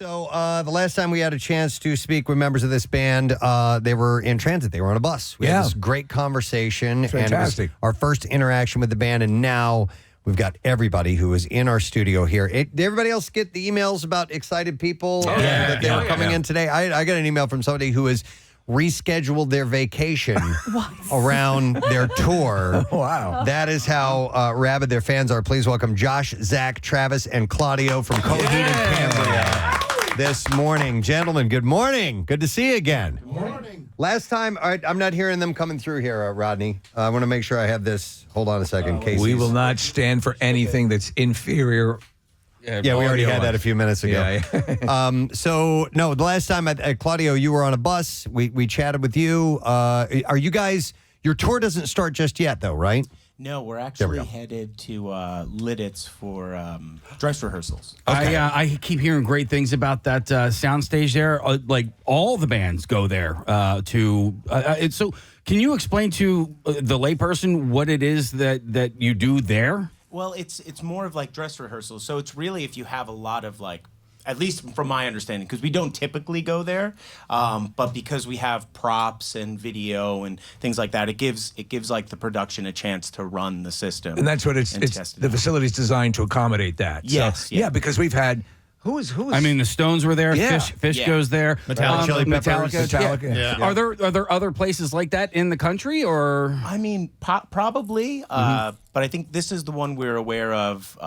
So the last time we had a chance to speak with members of this band, they were in transit. They were on a bus. We had this great conversation. Fantastic. And it was our first interaction with the band, and now we've got everybody who is in our studio here. Did everybody else get the emails about excited people that they were coming in today? I got an email from somebody who has rescheduled their vacation around their tour. Wow. That is how rabid their fans are. Please welcome Josh, Zach, Travis, and Claudio from Coheed and Cambria this morning. Gentlemen, good morning. Good to see you again. Good morning. Last time, all right, I'm not hearing them coming through here, Rodney. I want to make sure I have this. Hold on a second. Casey's. We will not stand for anything that's inferior. Yeah, we already had that a few minutes ago. Yeah. So, no, the last time, Claudio, you were on a bus. We chatted with you. Are you guys, your tour doesn't start just yet, though, right? No, we're actually headed to Lidditz for dress rehearsals. Okay. I keep hearing great things about that soundstage there. Like, all the bands go there so can you explain to the layperson what it is that you do there? Well, it's more of like dress rehearsals. So it's really if you have a lot of like, at least from my understanding, because we don't typically go there, but because we have props and video and things like that, it gives like the production a chance to run the system. And that's what it's the facility's designed to accommodate that. Yes. So, yeah, because we've had who's I mean, the Stones were there. Yeah. Fish goes there. Metallica. Yeah. Are there other places like that in the country, or? I mean, probably. But I think this is the one we're aware of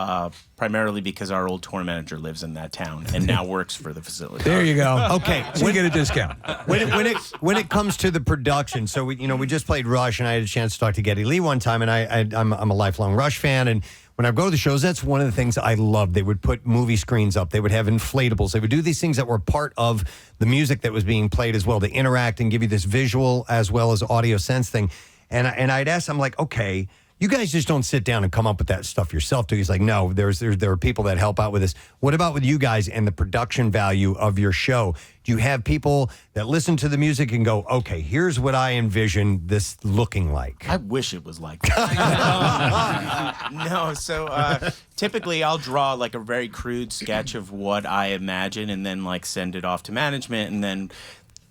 primarily because our old tour manager lives in that town and now works for the facility. There you go. Okay, so you get a discount. When it comes to the production, so we just played Rush, and I had a chance to talk to Geddy Lee one time, and I'm a lifelong Rush fan, and when I go to the shows, that's one of the things I loved. They would put movie screens up. They would have inflatables. They would do these things that were part of the music that was being played as well. They interact and give you this visual as well as audio sense thing. And I'd ask, I'm like, okay, you guys just don't sit down and come up with that stuff yourself, do you? He's like, no, there are people that help out with this. What about with you guys and the production value of your show? Do you have people that listen to the music and go, okay, here's what I envision this looking like? I wish it was like that. No, so typically I'll draw like a very crude sketch of what I imagine and then like send it off to management, and then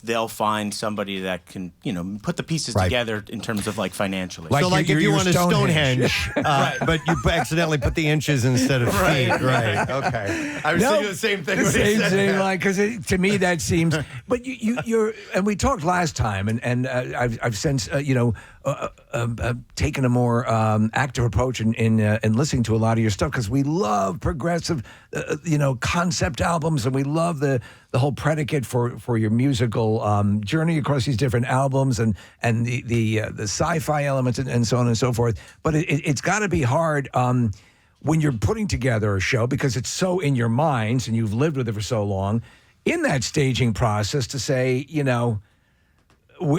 they'll find somebody that can, put the pieces together in terms of like financially. So like if you want a Stonehenge, but you accidentally put the inches instead of feet. Right. Okay. I was thinking the same thing. Same line, because to me that seems. But you're, and we talked last time, and I've since taken a more active approach in listening to a lot of your stuff, because we love progressive, concept albums, and we love the whole predicate for your musical journey across these different albums and the sci-fi elements and so on and so forth. But it's got to be hard when you're putting together a show, because it's so in your minds and you've lived with it for so long, in that staging process to say,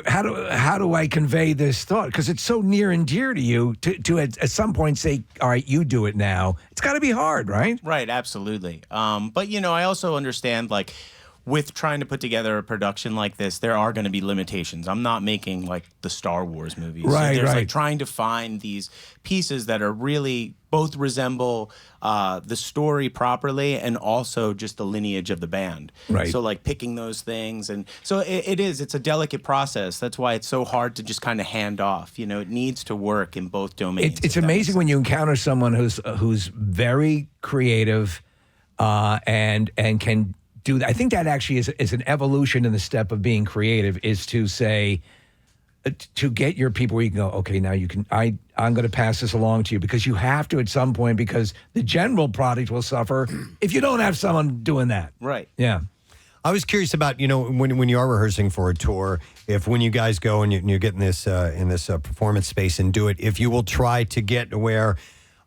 how do I convey this thought? Because it's so near and dear to you to at some point say, all right, you do it now. It's got to be hard, right? Right, absolutely. But, I also understand, like, with trying to put together a production like this, there are going to be limitations. I'm not making, like, the Star Wars movies. Right, so there's, right. like, trying to find these pieces that are really both resemble the story properly and also just the lineage of the band. Right. So, like, picking those things. And so it's a delicate process. That's why it's so hard to just kind of hand off. It needs to work in both domains. It's amazing when you encounter someone who's very creative and can do that. I think that actually is an evolution in the step of being creative, is to say, to get your people where you can go, okay, now you can, I'm going to pass this along to you, because you have to at some point, because the general product will suffer if you don't have someone doing that. Right. Yeah. I was curious about, when you are rehearsing for a tour, if when you guys go and you get in this performance space and do it, if you will try to get where,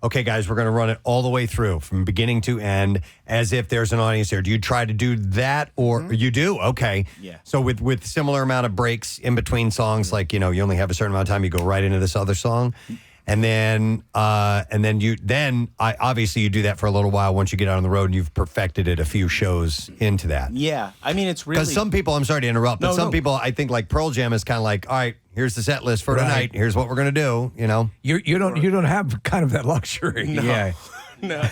okay, guys, we're going to run it all the way through from beginning to end as if there's an audience there. Do you try to do that, or you do? Okay. Yeah. So with similar amount of breaks in between songs, like, you only have a certain amount of time, you go right into this other song. And then obviously you do that for a little while once you get out on the road and you've perfected it a few shows into that. Yeah. I mean, it's really... Because some people, I'm sorry to interrupt, but some people, I think like Pearl Jam is kind of like, all right, here's the set list for tonight. Here's what we're going to do, You don't have kind of that luxury. No. Yeah. Yeah.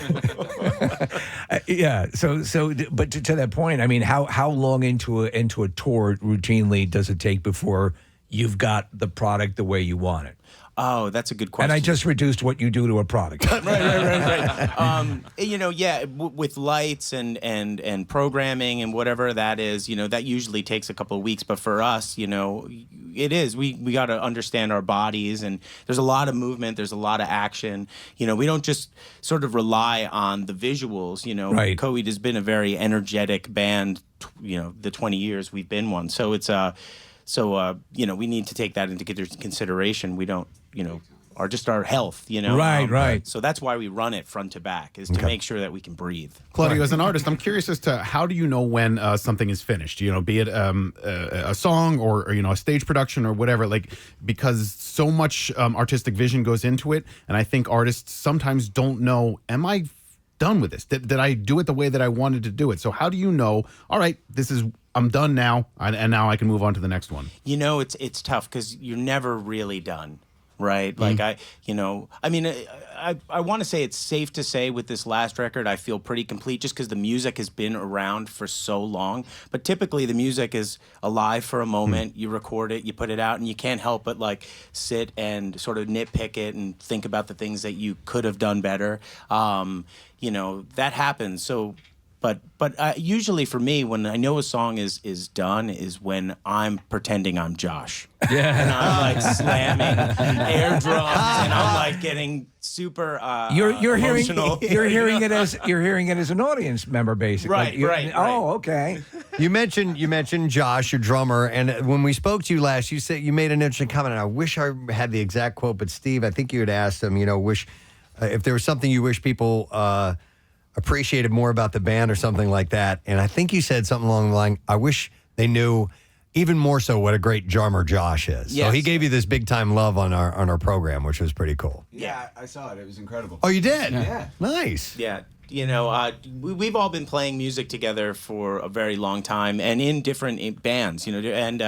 But to that point, I mean, how long into a tour routinely does it take before you've got the product the way you want it? Oh, that's a good question. And I just reduced what you do to a product. right. With lights and programming and whatever that is, that usually takes a couple of weeks. But for us, it is. We got to understand our bodies, and there's a lot of movement. There's a lot of action. We don't just sort of rely on the visuals. Right. Coheed has been a very energetic band. The 20 years we've been one. So it's we need to take that into consideration. We don't, our health, Right. So that's why we run it front to back, is to make sure that we can breathe. Claudio, as an artist, I'm curious as to how do you know when something is finished? Be it a song or a stage production or whatever. Because so much artistic vision goes into it, and I think artists sometimes don't know: am I done with this? Did I do it the way that I wanted to do it? So how do you know? All right, I'm done now, and now I can move on to the next one. It's tough because you're never really done. Right. Like I want to say it's safe to say with this last record, I feel pretty complete just because the music has been around for so long. But typically the music is alive for a moment. You record it, you put it out, and you can't help but sit and sort of nitpick it and think about the things that you could have done better. That happens. So. But usually for me, when I know a song is done, is when I'm pretending I'm Josh. Yeah. And I'm slamming air drums, and I'm getting super You're emotional. hearing it as an audience member, basically. Right. Oh, okay. You mentioned Josh, your drummer, and when we spoke to you last, you said you made an interesting comment. And I wish I had the exact quote, but Steve, I think you had asked him, if there was something you wish people appreciated more about the band or something like that. And I think you said something along the line, I wish they knew even more so what a great drummer Josh is. Yes. So he gave you this big time love on our program, which was pretty cool. Yeah, I saw it. It was incredible. Oh, you did? Yeah. Nice. Yeah. We've all been playing music together for a very long time and in different bands, and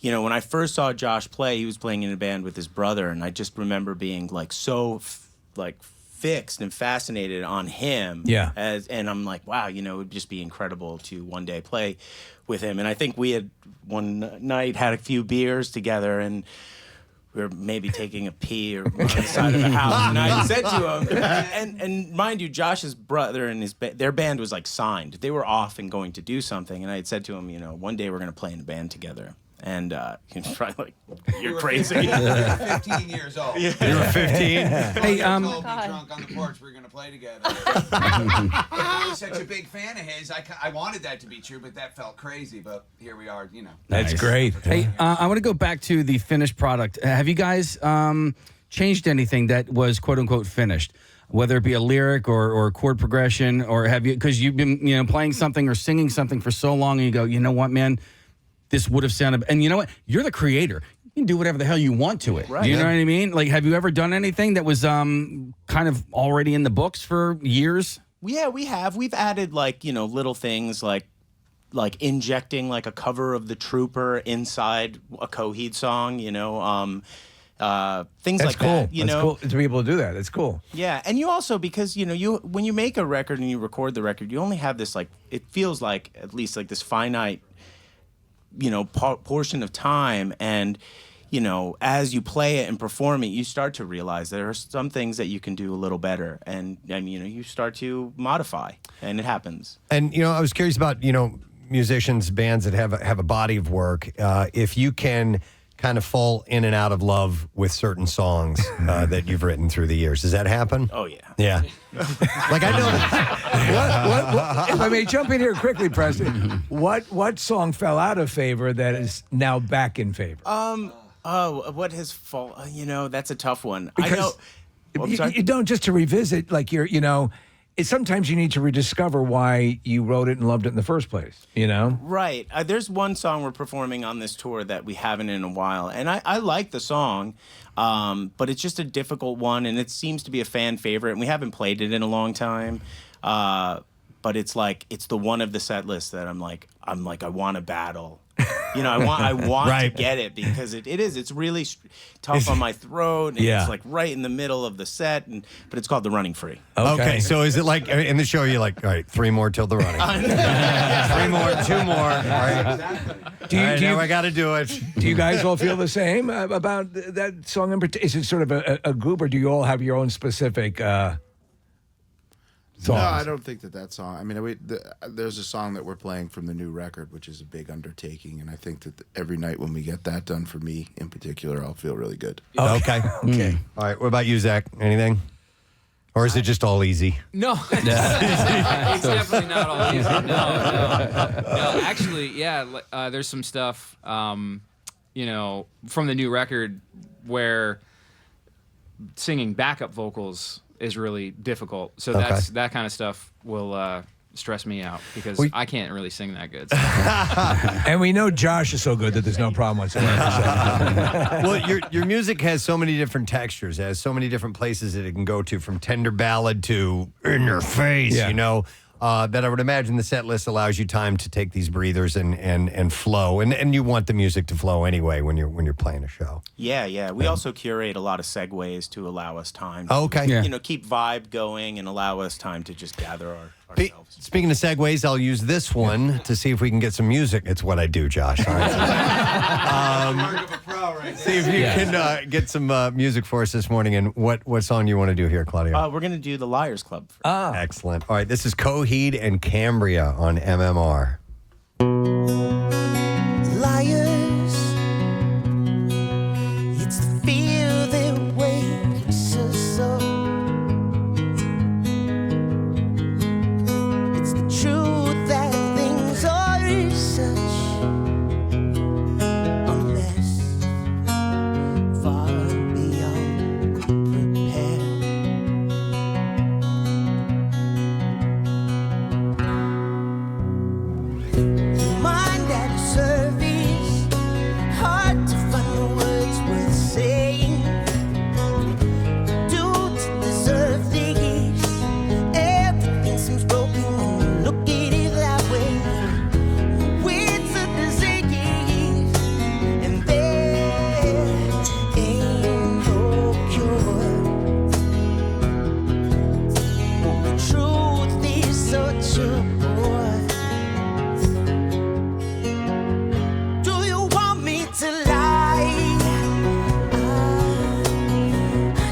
when I first saw Josh play, he was playing in a band with his brother, and I just remember being fixed and fascinated on him. Yeah. And I'm like, wow, it would just be incredible to one day play with him. And I think we had one night had a few beers together, and we were maybe taking a pee or on the side of a house. And I said to him, and mind you, Josh's brother and their band was signed. They were off and going to do something. And I had said to him, one day we're going to play in a band together. And he was probably you're crazy. You were 15 years old. You were 15? Hey, told me drunk on the porch we were going to play together. I was such a big fan of his. I wanted that to be true, but that felt crazy. But here we are, That's great. Hey, I want to go back to the finished product. Have you guys changed anything that was quote unquote finished? Whether it be a lyric or chord progression, or have you, because you've been playing something or singing something for so long, and you go, you know what, man, this would have sounded, and you know what, you're the creator. You can do whatever the hell you want to it. Right. You know what I mean? Have you ever done anything that was kind of already in the books for years? Yeah, we have. We've added little things like injecting a cover of The Trooper inside a Coheed song. Things That's like cool. that. That's cool to be able to do that. It's cool. Yeah, and you also, because when you make a record and you record the record, you only have this it feels like at least this finite portion of time, and as you play it and perform it, you start to realize there are some things that you can do a little better, and you start to modify, and it happens. And I was curious about musicians, bands that have a body of work. If you can kind of fall in and out of love with certain songs that you've written through the years, does that happen? Oh yeah. Yeah. I know that. What, if I may jump in here quickly, Preston, what song fell out of favor that is now back in favor? What has fallen? That's a tough one. Because I know. You don't, just to revisit, sometimes you need to rediscover why you wrote it and loved it in the first place, Right. There's one song we're performing on this tour that we haven't in a while, and I like the song, but it's just a difficult one, and it seems to be a fan favorite, and we haven't played it in a long time. But it's the one of the set list that I'm like I want to battle You know, I want Right. to get it because it's really tough on my throat. And Yeah. It's like right in the middle of the set, but it's called The Running Free. Okay, so is it like in the show? You're like, all right, 3 more till the running. 3 more, 2 more. All right. Do you, Now I got to do it. do you guys all feel the same about that song in particular? Is it sort of a group, or do you all have your own specific songs? No, I don't think that song. I mean, there's a song that we're playing from the new record, which is a big undertaking, and I think that every night when we get that done, for me in particular, I'll feel really good. Okay. Okay. All right. What about you, Zach? Anything? Or is it just all easy? No, it's definitely not all easy. No. Actually, yeah, there's some stuff, you know, from the new record where singing backup vocals is really difficult. So that kind of stuff will stress me out because I can't really sing that good. So. And we know Josh is so good that there's no problem whatsoever. Well, your music has so many different textures, it has so many different places that it can go to, from tender ballad to in your face, Yeah. you know, that I would imagine the set list allows you time to take these breathers and flow. And you want the music to flow anyway when you're playing a show. Yeah. We also curate a lot of segues to allow us time to, Okay. Yeah. you know, keep vibe going and allow us time to just gather ourselves. Speaking of segues, I'll use this one to see if we can get some music. It's what I do, Josh. All right. Mark of a pro right See if you can get some music for us this morning. And what song you want to do here, Claudio? We're going to do the Liars Club. Excellent. All right, this is Coheed and Cambria on MMR. Liars, it's the fear that wakes us up. It's the truth that things are such a mess, far beyond repair. Mind at a service, hard to find the words worth saying. Do to deserve this, everything seems broken when you look at it that way. It's a disease, and there ain't no cure. The truth is such a bore. Do you want me to lie?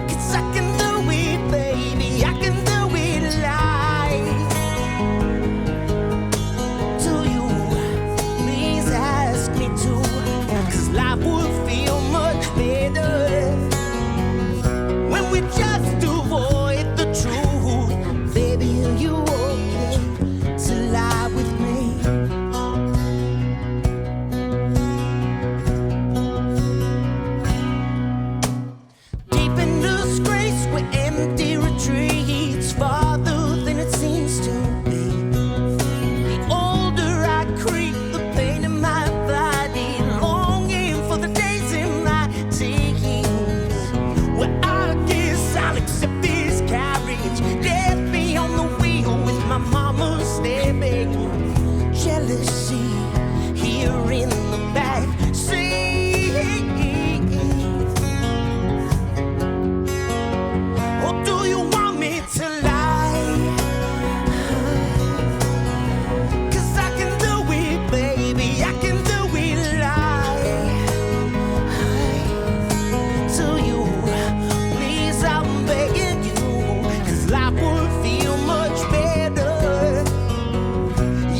'Cause I can do it, baby. I can do it live. Do you? Please ask me to. 'Cause life would feel much better when we just avoid the truth. Baby, are you okay to lie with me? Deep in disgrace, we're empty retreats, farther than it seems to be. The older I creep, the pain in my body, longing for the days in my teens, where I guess I'll accept this carriage, death be on the wheel with my mama stabbing. Jealousy here in the back seat. Or do you want me to lie? 'Cause I can do it, baby. I can do it live. To you, please, I'm begging you. 'Cause life would feel much better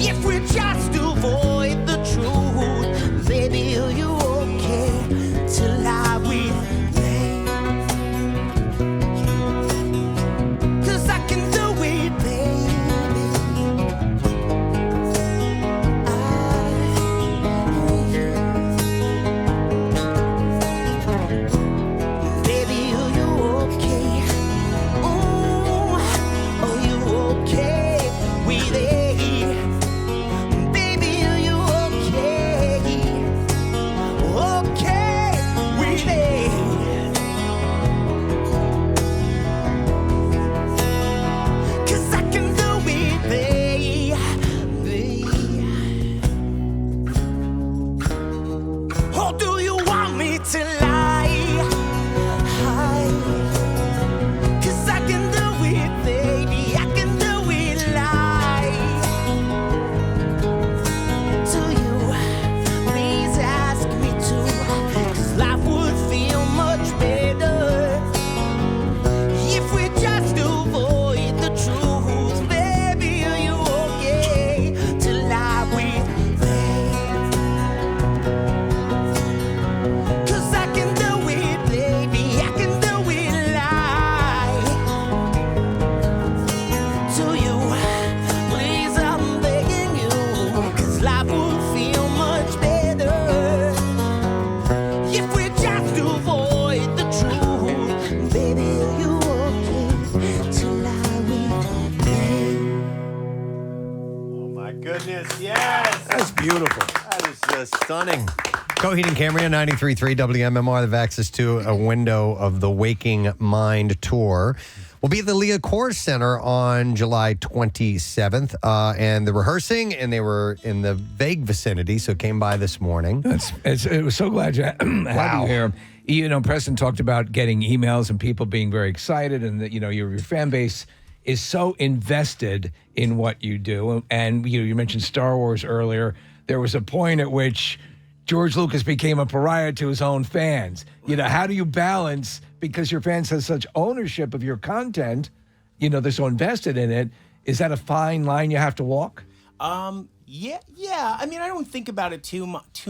if we just avoid the truth. Baby, are you okay to lie with me? 'Cause I can do it, baby. Baby, are you okay? Ooh, are you okay with it? goodness, yes. That's beautiful. That is just stunning. Coheed and Cambria, 93.3 WMMR, the Vaxis to a window of the Waking Mind tour. We'll be at the Leah Core Center on July 27th, and they're rehearsing, and they were in the vague vicinity, so came by this morning. It was so glad you had you here. You know, Preston talked about getting emails and people being very excited, and that, you know, your fan base is so invested in what you do. And you mentioned Star Wars earlier. There was a point at which George Lucas became a pariah to his own fans. You know, how do you balance, because your fans have such ownership of your content, you know, they're so invested in it. Is that a fine line you have to walk? Yeah. I mean, I don't think about it too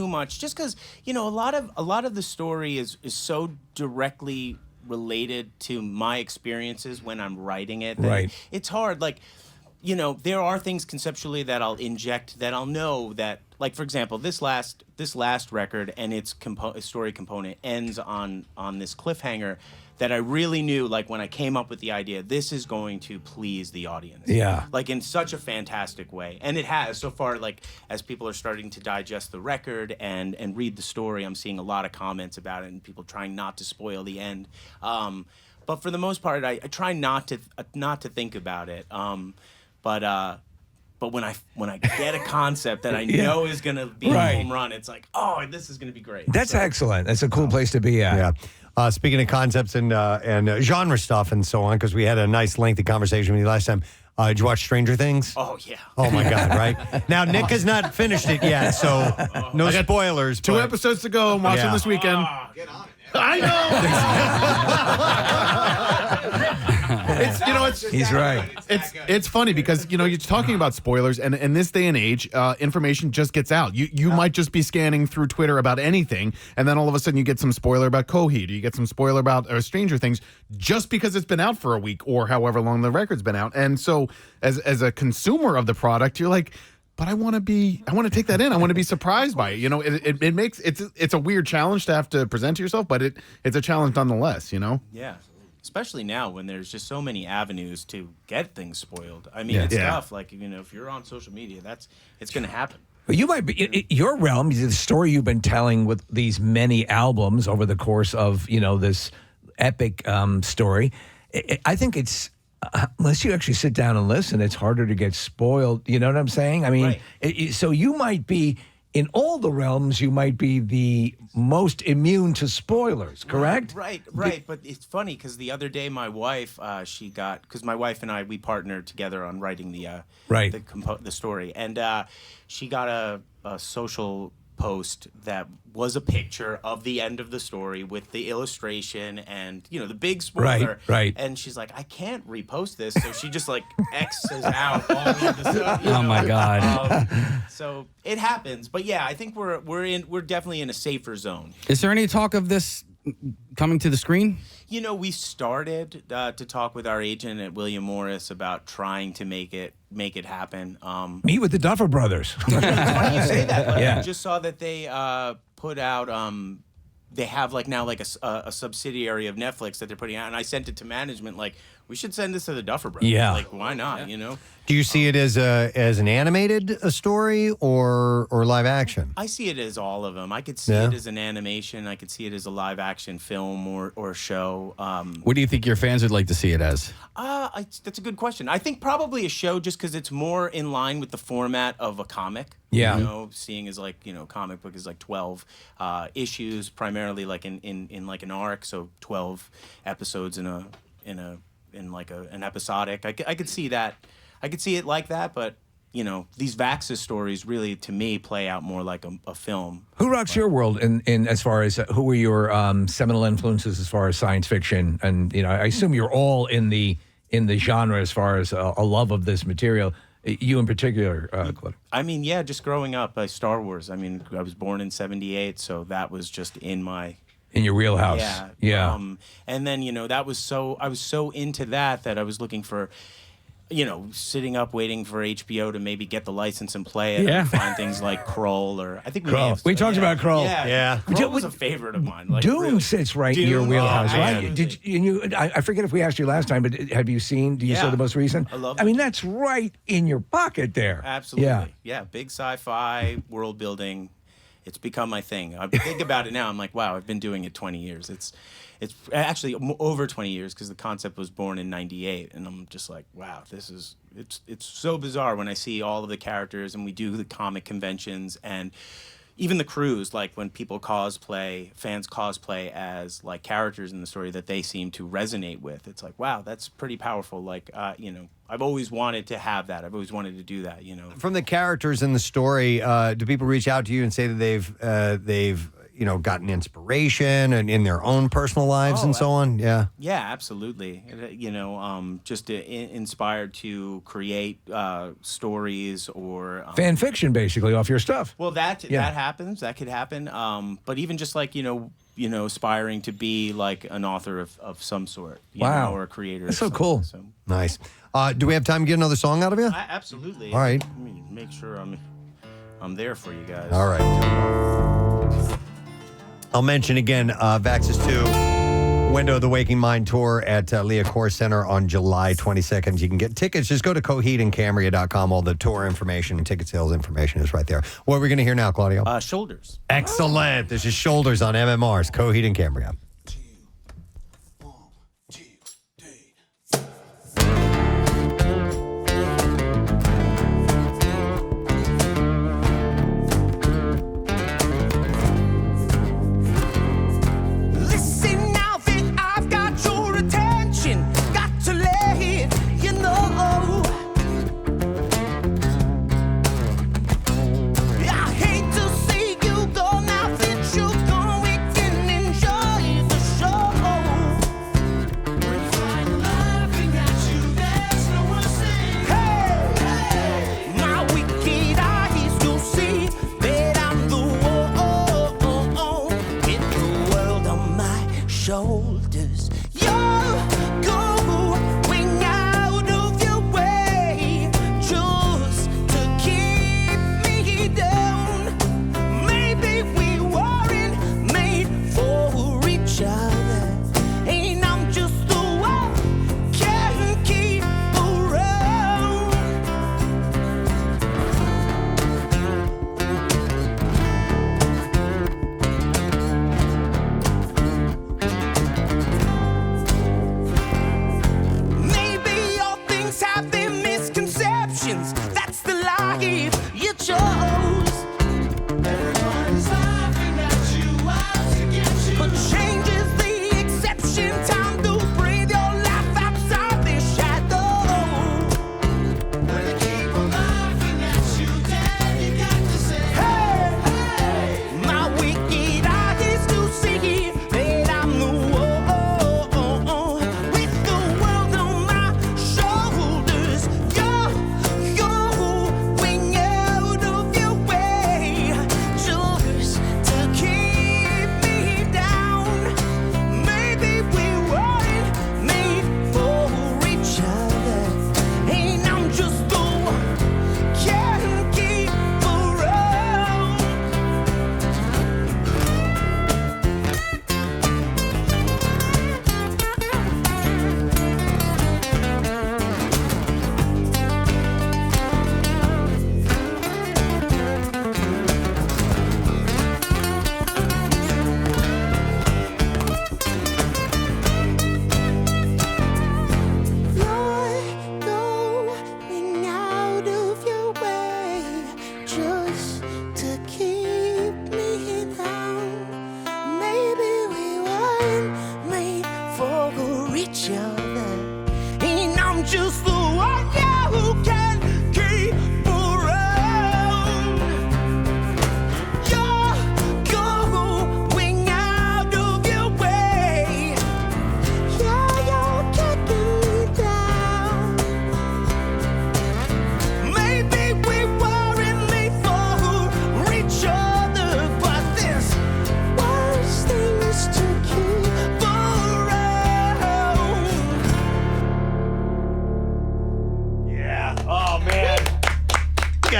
much, just because, you know, a lot of the story is so directly related to my experiences when I'm writing it. Right. It's hard. Like, you know, there are things conceptually that I'll inject that I'll know that, like, for example, this last record and its story component ends on this cliffhanger that I really knew, like, when I came up with the idea, this is going to please the audience. Yeah. Like, in such a fantastic way. And it has so far. Like, as people are starting to digest the record and read the story, I'm seeing a lot of comments about it and people trying not to spoil the end. But for the most part, I try not to think about it. But when I get a concept that I know is going to be a home run, it's like, oh, this is going to be great. That's excellent. That's a cool place to be at. Yeah. Speaking of concepts and genre stuff and so on, because we had a nice lengthy conversation with you last time. Did you watch Stranger Things? Oh, yeah. Oh, my God, right? Now, Nick has not finished it yet, so no spoilers. Two episodes to go. I'm watching this weekend. Get on it. I know. He's right. It's funny because, you know, you're talking about spoilers, and in this day and age, information just gets out. You might just be scanning through Twitter about anything, and then all of a sudden you get some spoiler about Coheed, or you get some spoiler about Stranger Things, just because it's been out for a week or however long the record's been out. And so, as a consumer of the product, you're like, but I want to take that in. I want to be surprised by it. You know, it makes it's a weird challenge to have to present to yourself, but it's a challenge nonetheless. You know. Yeah. Especially now when there's just so many avenues to get things spoiled. I mean, it's tough. Like, you know, if you're on social media, it's going to happen. But you might be your realm, the story you've been telling with these many albums over the course of, you know, this epic story. I think it's, unless you actually sit down and listen, it's harder to get spoiled. You know what I'm saying? I mean, so you might be, in all the realms, you might be the most immune to spoilers, correct? Right. But it's funny because the other day my wife, because my wife and I, we partnered together on writing the story, and she got a social post that was a picture of the end of the story with the illustration and, you know, the big spoiler. Right. And she's like, I can't repost this, so she just like X's out all of the stuff. Oh my God. So it happens, but yeah, I think we're definitely in a safer zone. Is there any talk of this coming to the screen? You know, we started to talk with our agent at William Morris about trying to make it happen. Meet with the Duffer Brothers. It's funny you say that. Like, Yeah. I just saw that they put out. They have like now like a subsidiary of Netflix that they're putting out, and I sent it to management like, we should send this to the Duffer Brothers. Yeah. Like, why not? You know. Do you see it as an animated story or live action? I see it as all of them. I could see it as an animation. I could see it as a live action film or show. What do you think your fans would like to see it as? That's a good question. I think probably a show, just because it's more in line with the format of a comic. Yeah. You know, seeing as like, you know, comic book is like 12 issues, primarily like in like an arc, so 12 episodes in an episodic. I could see that. I could see it like that, but you know, these Vaxis stories really, to me, play out more like a film. Who rocks your world in as far as who were your seminal influences as far as science fiction? And you know, I assume you're all in the genre as far as a love of this material. You in particular, Claudio. I mean, yeah, just growing up by Star Wars. I mean, I was born in '78, so that was just in your wheelhouse. Yeah. And then, you know, I was so into that I was looking for sitting up waiting for HBO to maybe get the license and play it. Yeah. And find things like Kroll or I think Kroll. We talked about Kroll. Yeah. Kroll was a favorite of mine. Like, Dune really. sits right in your Dune, wheelhouse, oh, right? absolutely. I forget if we asked you last time, but have you seen? Do you saw the most recent? I love I mean, that's right in your pocket there. Absolutely. Yeah. Big sci-fi world building. It's become my thing. I think about it now. I'm like, wow, I've been doing it 20 years. It's actually over 20 years because the concept was born in '98, and I'm just like, wow, it's so bizarre when I see all of the characters and we do the comic conventions and even the crews, like when fans cosplay as like characters in the story that they seem to resonate with. It's like, wow, that's pretty powerful. Like, I've always wanted to have that. I've always wanted to do that. From the characters in the story, do people reach out to you and say that they've gotten inspiration and in their own personal lives and so on? Yeah. Yeah, absolutely. Just inspired to create stories or Fan fiction, basically, off your stuff. Well, that happens. That could happen. But even just like aspiring to be like an author of some sort. Wow. Or a creator. That's so cool. So. Nice. Do we have time to get another song out of you? Absolutely. All right. Let me make sure I'm there for you guys. All right. I'll mention again, Vaxis 2, Window of the Waking Mind tour at Leah Core Center on July 22nd. You can get tickets. Just go to coheedandcambria.com. All the tour information and ticket sales information is right there. What are we going to hear now, Claudio? Shoulders. Excellent. This is Shoulders on MMR's Coheed and Cambria. I hate to see you go now, since you're gone, we can enjoy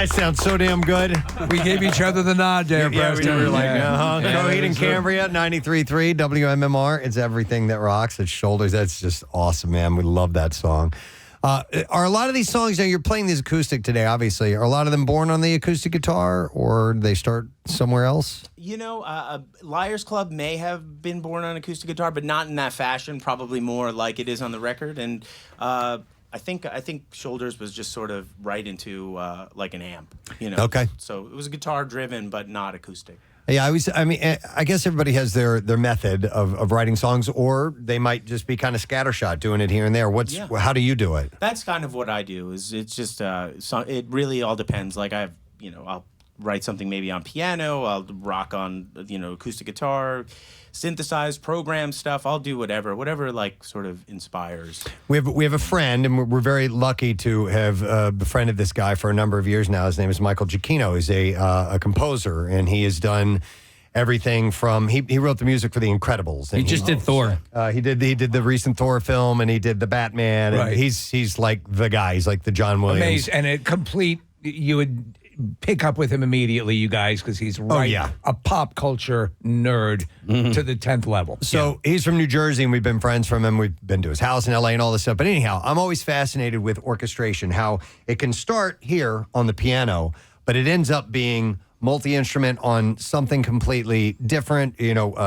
guys sound so damn good. We gave each other the nod there, Preston. We were like, Coheed and Cambria, 93.3 WMMR. It's everything that rocks. It's shoulders. That's just awesome, man. We love that song. Are a lot of these songs, now you're playing these acoustic today, obviously, are a lot of them born on the acoustic guitar, or they start somewhere else? You know, Liars Club may have been born on acoustic guitar, but not in that fashion. Probably more like it is on the record. And I think Shoulders was just sort of right into like an amp. You know. Okay. So it was guitar driven, but not acoustic. Yeah, I guess everybody has their method of writing songs, or they might just be kind of scattershot, doing it here and there. How do you do it? That's kind of what I do. It's just it really all depends. Like I'll write something maybe on piano. I'll rock on acoustic guitar, synthesized program stuff. I'll do whatever like sort of inspires. We have a friend, and we're very lucky to have befriended this guy for a number of years now. His name is Michael Giacchino. He's a composer, and he has done everything from he wrote the music for The Incredibles. He just did Thor. He did the recent Thor film, and he did the Batman. Right. And he's like the guy. He's like the John Williams. Amazing. And a complete, you would pick up with him immediately, you guys, because he's a pop culture nerd to the 10th level. So he's from New Jersey, and we've been friends from him. We've been to his house in LA and all this stuff. But anyhow, I'm always fascinated with orchestration, how it can start here on the piano, but it ends up being multi-instrument on something completely different,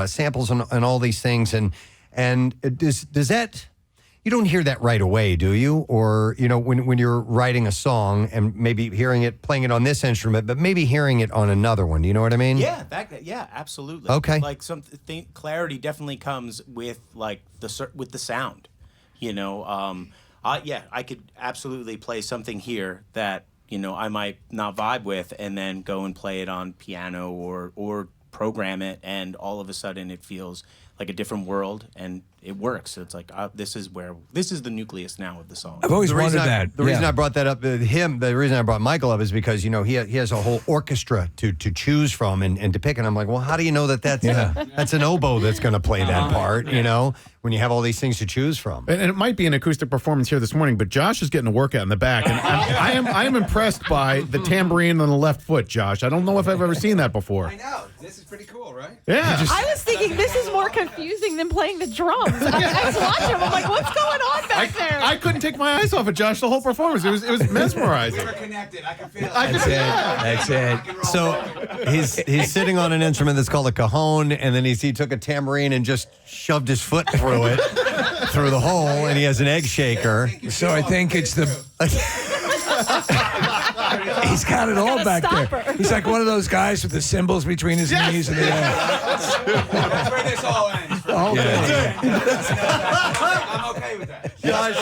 samples and all these things. And does that... You don't hear that right away, do you? Or, when you're writing a song and maybe playing it on this instrument, but maybe hearing it on another one. Do you know what I mean? Yeah, absolutely. Okay. Like clarity definitely comes with like the sound. I could absolutely play something here that I might not vibe with, and then go and play it on piano or program it, and all of a sudden it feels like a different world, and it works. So it's like this is the nucleus now of the song. I've always wondered that. The reason I brought that up, the reason I brought Michael up is because he has a whole orchestra to choose from and to pick, and I'm like, well, how do you know that's an oboe that's going to play that part? When you have all these things to choose from. And it might be an acoustic performance here this morning, but Josh is getting a workout in the back, and I am impressed by the tambourine on the left foot, Josh. I don't know if I've ever seen that before. I know. This is pretty cool, right? Yeah. I was thinking this is more confusing than playing the drums. I was watching him. I'm like, what's going on back there? I couldn't take my eyes off of Josh the whole performance. It was mesmerizing. We were connected. I could feel it. That's it. So he's sitting on an instrument that's called a cajon, and then he took a tambourine and just shoved his foot through it, through the hole, and he has an egg shaker. So I think it's the... He's got it all back there. He's like one of those guys with the cymbals between his knees and the air. That's where this all ends. I'm okay with that. Josh,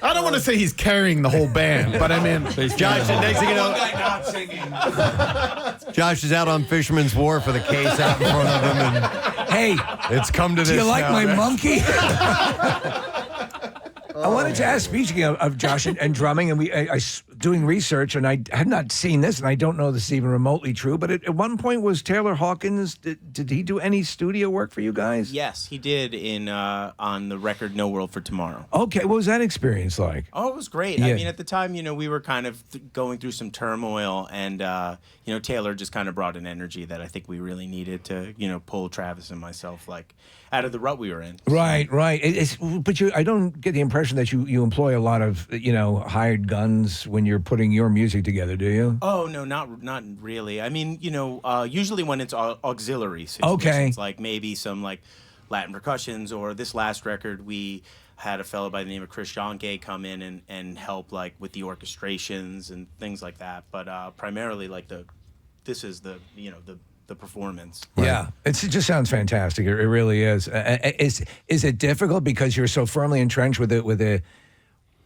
I don't want to say he's carrying the whole band, but I mean, Josh, next thing you know, One guy not singing. Josh is out on Fisherman's Wharf with a case out in front of him, and Hey, it's come to this. do you like now. my monkey? I wanted to ask, speaking of Josh and drumming, and I doing research, and I had not seen this, and I don't know this is even remotely true, but at one point was Taylor Hawkins, did he do any studio work for you guys? Yes, he did on the record No World for Tomorrow. Okay, what was that experience like? Oh, it was great. Yeah. I mean, at the time, we were kind of going through some turmoil, and Taylor just kind of brought an energy that I think we really needed to, pull Travis and myself like out of the rut we were in. Right. But I don't get the impression that you employ a lot of hired guns when you're putting your music together, do you? Oh no, not really. I mean, usually when it's auxiliary situations, Okay. like maybe some like Latin percussions, or this last record we had a fellow by the name of Chris Jonke come in and help like with the orchestrations and things like that. But primarily like this is the performance. Right. Yeah, it just sounds fantastic. It really is. Is it difficult because you're so firmly entrenched with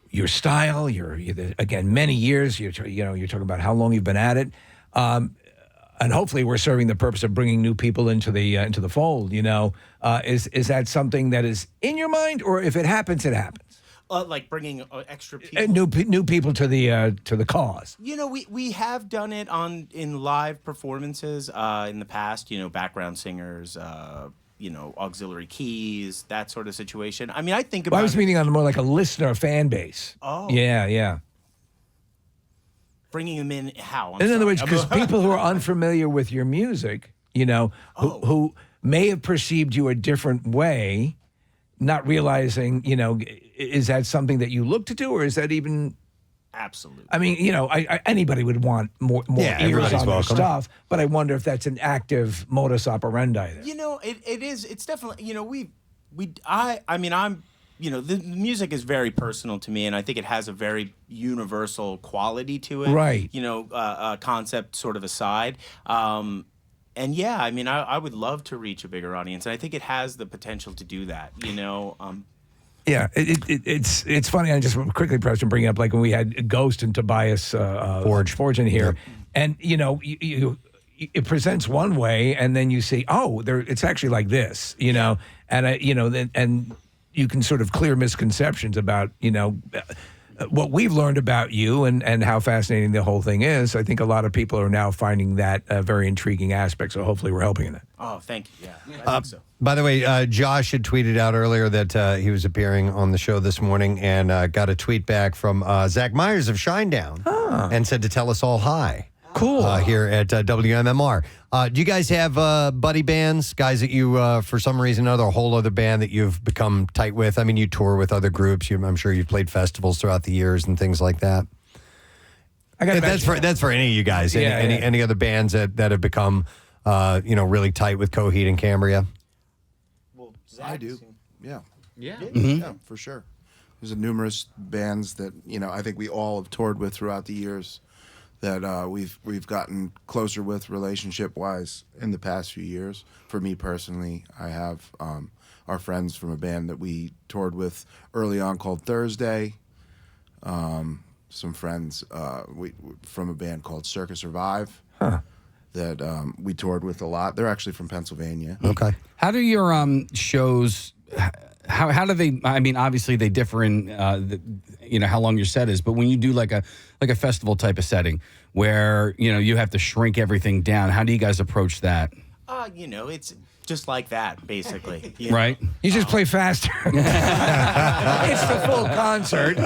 your style? You're again many years. You're talking about how long you've been at it, and hopefully we're serving the purpose of bringing new people into the fold. Is that something that is in your mind, or if it happens, it happens? Like bringing extra people, new people to the cause. We have done it in live performances in the past. Background singers, auxiliary keys, that sort of situation. I mean, I think about. I was meaning on more like a listener fan base. Oh, yeah. Bringing them in how? I'm In other sorry. words, because people who are unfamiliar with your music, who may have perceived you a different way, not realizing, is that something that you look to do, or is that even? Absolutely. I mean, anybody would want more ears on their stuff, but I wonder if that's an active modus operandi there. It is. It's definitely. The music is very personal to me, and I think it has a very universal quality to it. Right. Concept sort of aside. I would love to reach a bigger audience, and I think it has the potential to do that. Yeah, it's funny. I just quickly, Preston, bring up like when we had Ghost and Tobias Forge in here, and it presents one way, and then you see, it's actually like this, and and you can sort of clear misconceptions about what we've learned about you and how fascinating the whole thing is. I think a lot of people are now finding that a very intriguing aspect. So hopefully we're helping in that. Oh, thank you. Yeah, I think so. By the way, Josh had tweeted out earlier that he was appearing on the show this morning and got a tweet back from Zach Myers of Shinedown and said to tell us all hi. Cool. Here at WMMR. Do you guys have buddy bands, guys that you, for some reason or another, a whole other band that you've become tight with? I mean, you tour with other groups. I'm sure you've played festivals throughout the years and things like that. That's for any of you guys. Any other bands that have become, really tight with Coheed and Cambria? Well, I do. Yeah. Yeah. Mm-hmm. Yeah, for sure. There's numerous bands that I think we all have toured with throughout the years that we've gotten closer with relationship-wise in the past few years. For me personally, I have our friends from a band that we toured with early on called Thursday. Some friends from a band called Circus Survive that we toured with a lot. They're actually from Pennsylvania. Okay. How do your shows? How do they? I mean, obviously they differ in how long your set is, but when you do like a festival type of setting where you have to shrink everything down, how do you guys approach that? It's just like that, basically. Right? You just play faster. It's the full concert,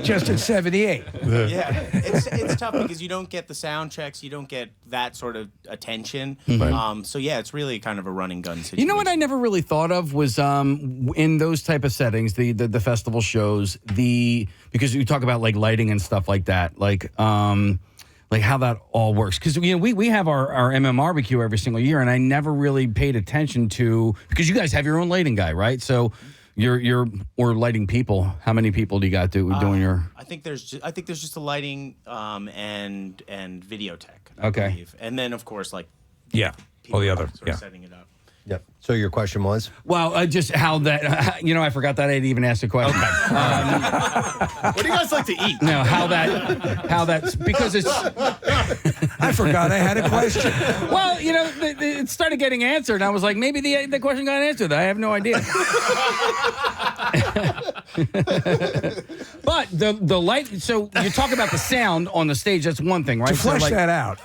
just at 78. Yeah, it's tough because you don't get the sound checks, you don't get that sort of attention. So it's really kind of a run and gun situation. You know what I never really thought of was in those type of settings, the festival shows, because you talk about like lighting and stuff like that, like how that all works. Because we have our MMRBQ every single year, and I never really paid attention to, because you guys have your own lighting guy, right? So you're lighting people. How many people do you got doing your? I think there's just a lighting and video tech. I Okay. believe. And then of course All the other, sort of setting it up. Yep. So your question was? Well, just how that, I forgot that I'd even asked a question. What do you guys like to eat? No, how that's, because it's, I forgot I had a question. well, it started getting answered, and I was like, maybe the question got answered. I have no idea. But the light, so you talk about the sound on the stage, that's one thing, right? To flesh that out.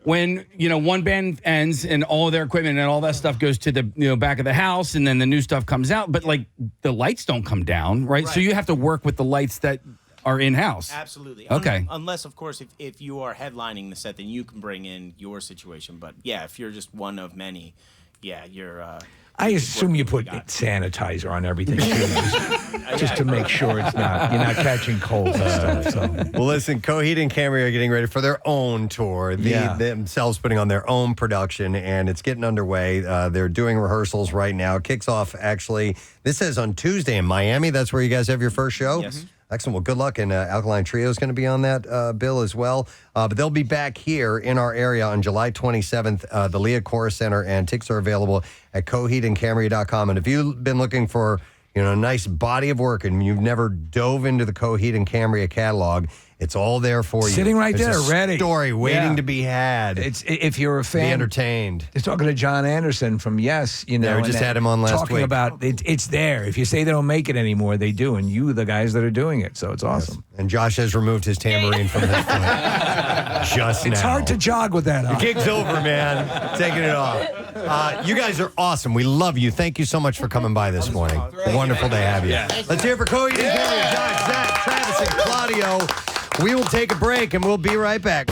When one band ends and all their equipment and all that stuff goes to the back of the house, and then the new stuff comes out, but like the lights don't come down, right? So you have to work with the lights that are in house. Absolutely. Okay. Unless of course if you are headlining the set, then you can bring in your situation. But yeah, if you're just one of many, you're. I assume you put sanitizer on everything too, just to make sure you're not catching colds and stuff. So. Well, listen, Coheed and Cambria are getting ready for their own tour. Themselves putting on their own production, and it's getting underway. They're doing rehearsals right now. It kicks off, actually, this says on Tuesday in Miami. That's where you guys have your first show? Yes. Excellent. Well, good luck. And Alkaline Trio is going to be on that bill as well. But they'll be back here in our area on July 27th, the Leah Chorus Center, and tickets are available at coheedandcambria.com. And if you've been looking for a nice body of work and you've never dove into the Coheed and Cambria catalog, it's all there for you. Sitting right There's there, a ready. Story waiting to be had. It's if you're a fan, be entertained. It's talking to John Anderson from Yes, Yeah, we just had him on last talking week. about it's there. If you say they don't make it anymore, they do, and you, the guys that are doing it. So it's awesome. And Josh has removed his tambourine from his foot. just It's now. hard to jog with that on. The gig's over, man. Taking it off. You guys are awesome. We love you. Thank you so much for coming by this morning. Wonderful to have you. Let's hear it for Coheed and Cambria, Josh, Zach, Travis, and Claudio. We will take a break, and we'll be right back.